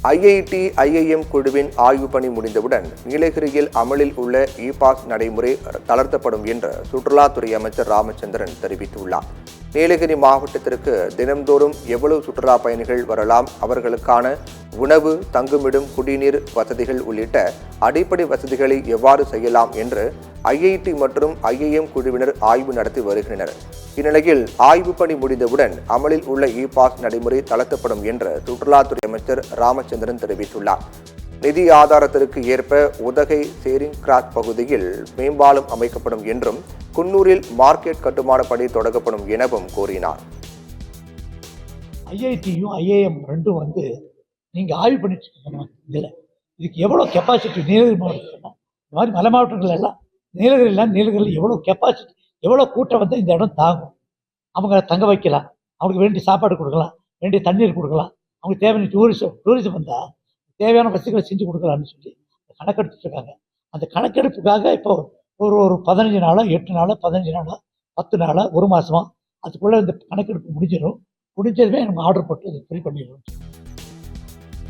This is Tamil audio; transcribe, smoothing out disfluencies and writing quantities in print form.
ஐஐடி, ஐஐஎம் குழுவின் ஆய்வு பணி முடிந்தவுடன் நீலகிரியில் அமலில் உள்ள இ-பாஸ் நடைமுறை தளர்த்தப்படும் என்று சுற்றுலாத்துறை அமைச்சர் ராமச்சந்திரன் தெரிவித்துள்ளார். நீலகிரி மாவட்டத்திற்கு தினம்தோறும் எவ்வளவு சுற்றுலா பயணிகள் வரலாம், அவர்களுக்கான உணவு, தங்குமிடம், குடிநீர் வசதிகள் உள்ளிட்ட அடிப்படை வசதிகளை எவ்வாறு செய்யலாம் என்று ஐஐடி மற்றும் ஐஐஎம் குழுவினர் ஆய்வு நடத்தி வருகின்றனர். இந்நிலையில் ஆய்வு பணி முடிந்தவுடன் அமலில் உள்ள இ-பாஸ் நடைமுறை தளர்த்தப்படும் என்று சுற்றுலாத்துறை அமைச்சர் ராமச்சந்திரன் தெரிவித்துள்ளார். நிதி ஆதாரத்திற்கு ஏற்ப உதகை சேரிங் கிராஸ் பகுதியில் மேம்பாலம் அமைக்கப்படும் என்றும் குன்னூரில் மார்க்கெட் கட்டுமான பணி தொடங்கப்படும் எனவும் கூறினார். ஐஐடியும் ஐஏஎம் ரெண்டும் நீங்கள் ஆய்வு பண்ணிட்டு இருக்கீங்க. இதுக்கு எவ்வளோ கெப்பாசிட்டி நீலகிரி மாவட்டத்தில் இந்த மாதிரி மலை மாவட்டங்கள் எல்லாம் நீலகிரியில் எவ்வளோ கெப்பாசிட்டி, எவ்வளோ கூட்டம் இந்த இடம் தாங்கும். அவங்க தங்க வைக்கலாம், அவங்களுக்கு வேண்டிய சாப்பாடு கொடுக்கலாம், வேண்டிய தண்ணீர் கொடுக்கலாம், அவங்களுக்கு தேவையான டூரிசம் வந்தால் தேவையான வசதிகளை செஞ்சு கொடுக்கலான்னு சொல்லி கணக்கெடுத்துட்டு இருக்காங்க. அந்த கணக்கெடுப்புக்காக இப்போ ஒரு 15 நாளோ 8 நாளோ 15 நாளோ 10 நாளோ 1 மாதமோ அதுக்குள்ளே இந்த கணக்கெடுப்பு முடிஞ்சிடும். முடிஞ்சதுமே நம்ம ஆர்டர் போட்டு ஃப்ரீ பண்ணிடுவோம்.